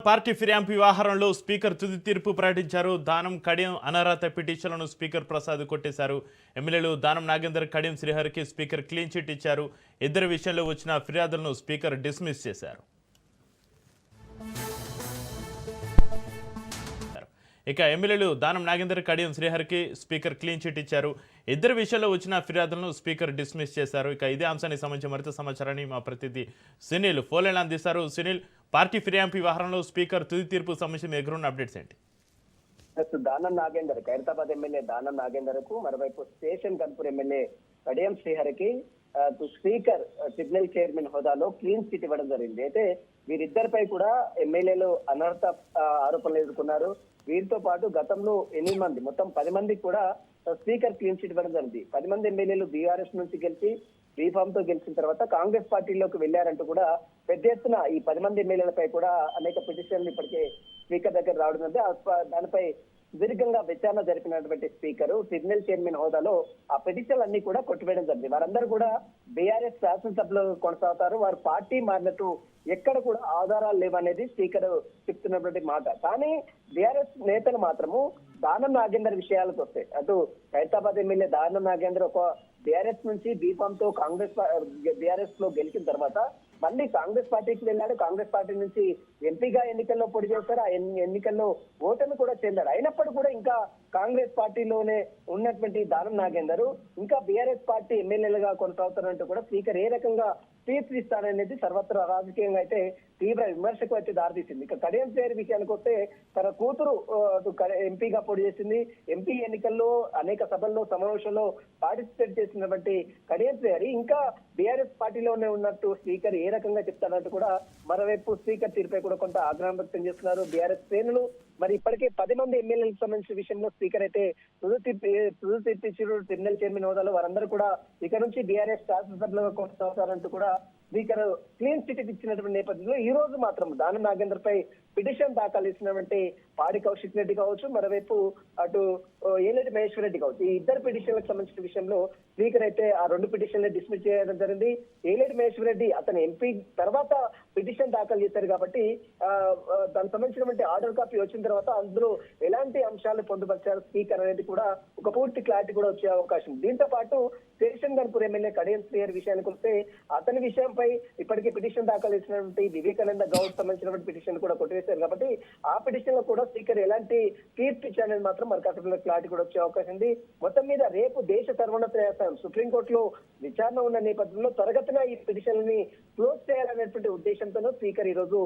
Party ఫిర్యాదు వ్యవహారంలో speaker తుది తీర్పు ప్రకటించారు. దానం కడియం అనర్హత పిటిషన్లను స్పీకర్ ప్రసాద్ కొట్టేశారు. ఎమ్మెల్యేలు దానం నాగేందర్, కడియం శ్రీహరికి స్పీకర్ క్లీన్ చిట్ ఇచ్చారు. ఇద్దరి విషయంలో వచ్చిన ఫిర్యాదులను స్పీకర్ డిస్మిస్ చేశారు. ఇక ఎమ్మెల్యేలు దానం నాగేందర్, కడియం శ్రీహరికి స్పీకర్ క్లీన్ చిట్ ఇచ్చారు. ఇద్దరు విషయంలో వచ్చిన ఫిర్యాదులను స్పీకర్ డిస్మిస్ చేశారు. ఇక ఇదే అంశానికి సంబంధించి మరింత సమాచారాన్ని మా ప్రతినిధి సునీల్ ఫోన్లైన్ అందిస్తారు. సునీల్, పార్టీ ఫిర్యాదు వ్యవహారంలో స్పీకర్ తుది తీర్పు సంబంధించి మీ దగ్గర ఉన్న అప్డేట్స్ ఏంటి? దానం నాగేందర్, ఖైరతాబాద్ ఎమ్మెల్యే దానం నాగేందర్ కు, మరోవైపు స్టేషన్ కన్పూర్ ఎమ్మెల్యే కడియం శ్రీహరికి స్పీకర్ ట్రిబ్యునల్ చైర్మన్ హోదాలో క్లీన్ చిట్ ఇవ్వడం జరిగింది. అయితే వీరిద్దరిపై కూడా ఎమ్మెల్యేలు అనర్హత ఆరోపణలు ఎదుర్కొన్నారు. వీరితో పాటు గతంలో 8 మంది, మొత్తం 10 మందికి కూడా స్పీకర్ క్లీన్ చిట్ ఇవ్వడం జరిగింది. 10 మంది ఎమ్మెల్యేలు బీఆర్ఎస్ నుంచి గెలిచి బీఫామ్ తో గెలిచిన తర్వాత కాంగ్రెస్ పార్టీలోకి వెళ్లారంటూ కూడా పెద్ద ఎత్తున ఈ 10 మంది ఎమ్మెల్యేలపై కూడా అనేక పిటిషన్లు ఇప్పటికే స్పీకర్ దగ్గర రావడం ఉంది. దానిపై సుదీర్ఘంగా విచారణ జరిపినటువంటి స్పీకర్ ట్రిబ్యునల్ చైర్మన్ హోదాలో ఆ పిటిషన్లు అన్ని కూడా కొట్టివేయడం జరిగింది. వారందరూ కూడా బీఆర్ఎస్ శాసనసభలో కొనసాగుతారు. వారు పార్టీ మారినట్టు ఎక్కడ కూడా ఆధారాలు లేవనేది స్పీకర్ చెప్తున్నటువంటి మాట. కానీ బీఆర్ఎస్ నేతలు మాత్రము దానం నాగేందర్ విషయాలకు వస్తాయి. అటు ఖైరతాబాద్ ఎమ్మెల్యే దానం నాగేందర్ ఒక బీఆర్ఎస్ నుంచి బీఫామ్ తో బీఆర్ఎస్ లో గెలిచిన తర్వాత మళ్ళీ కాంగ్రెస్ పార్టీకి వెళ్ళాడు. కాంగ్రెస్ పార్టీ నుంచి ఎంపీగా ఎన్నికల్లో పొడి చేస్తారు. ఆ ఎన్నికల్లో ఓటమి కూడా చెందాడు. అయినప్పుడు కూడా ఇంకా కాంగ్రెస్ పార్టీలోనే ఉన్నటువంటి దానం నాగేందర్ ఇంకా బీఆర్ఎస్ పార్టీ ఎమ్మెల్యేలుగా కొనసాగుతారంటూ కూడా స్పీకర్ ఏ రకంగా తీర్పు ఇస్తారనేది సర్వత్రా రాజకీయంగా అయితే తీవ్ర విమర్శకు అయితే దారితీసింది. ఇక కడియం శ్రీహరి విషయానికి వస్తే తన కూతురు ఎంపీగా పోటీ చేసింది. ఎంపీ ఎన్నికల్లో అనేక సభల్లో సమావేశంలో పార్టిసిపేట్ చేసినటువంటి కడియం శ్రీహరి ఇంకా బీఆర్ఎస్ పార్టీలోనే ఉన్నట్టు స్పీకర్ ఏ రకంగా చెప్తారంటూ కూడా మరోవైపు స్పీకర్ తీరుపై కూడా కొంత ఆగ్రహం వ్యక్తం చేస్తున్నారు బీఆర్ఎస్ శ్రేణులు. మరి ఇప్పటికే 10 మంది ఎమ్మెల్యేలకు సంబంధించిన విషయంలో స్పీకర్ అయితే తుది తీర్పిచ్చారు. ట్రిబ్యునల్ చైర్మన్ హోదాలో వారందరూ కూడా ఇక నుంచి బీఆర్ఎస్ శాసనసభలో కొనసాగుతారంటూ కూడా స్పీకర్ క్లీన్ చిట్ ఇచ్చినటువంటి నేపథ్యంలో ఈ రోజు మాత్రం దానం నాగేందర్ పై పిటిషన్ దాఖలు చేసినటువంటి పాడి కౌశిక్ రెడ్డి కావచ్చు, మరోవైపు అటు ఏలేటి మహేశ్వర్ రెడ్డి కావచ్చు, ఈ ఇద్దరు పిటిషన్లకు సంబంధించిన విషయంలో స్పీకర్ అయితే ఆ 2 పిటిషన్లు డిస్మిస్ చేయడం జరిగింది. ఏలేటి మహేశ్వర్ రెడ్డి అతను ఎంపీ తర్వాత పిటిషన్ దాఖలు చేశారు కాబట్టి దానికి సంబంధించినటువంటి ఆర్డర్ కాపీ వచ్చిన తర్వాత అందులో ఎలాంటి అంశాలు పొందుపరిచారు స్పీకర్ అనేది కూడా ఒక పూర్తి క్లారిటీ కూడా వచ్చే అవకాశం. దీంతో పాటు స్టేషన్ కన్పూర్ ఎమ్మెల్యే కడియం శ్రీహరి విషయానికి వస్తే అతని విషయంపై ఇప్పటికే పిటిషన్ దాఖలు చేసినటువంటి వివేకానంద గౌడ్ సంబంధించినటువంటి పిటిషన్ కూడా కొట్టివేశారు కాబట్టి ఆ పిటిషన్ లో కూడా స్పీకర్ ఎలాంటి తీర్పు ఇచ్చారనేది మాత్రం మరి కాసేపట్లో క్లారిటీ కూడా వచ్చే అవకాశం ఉంది. మొత్తం మీద రేపు దేశ సర్వోన్నత న్యాయస్థానం సుప్రీంకోర్టులో విచారణ ఉన్న నేపథ్యంలో త్వరగతిన ఈ పిటిషన్లని క్లోజ్ చేయాలనేటువంటి ఉద్దేశంతో స్పీకర్ ఈ రోజు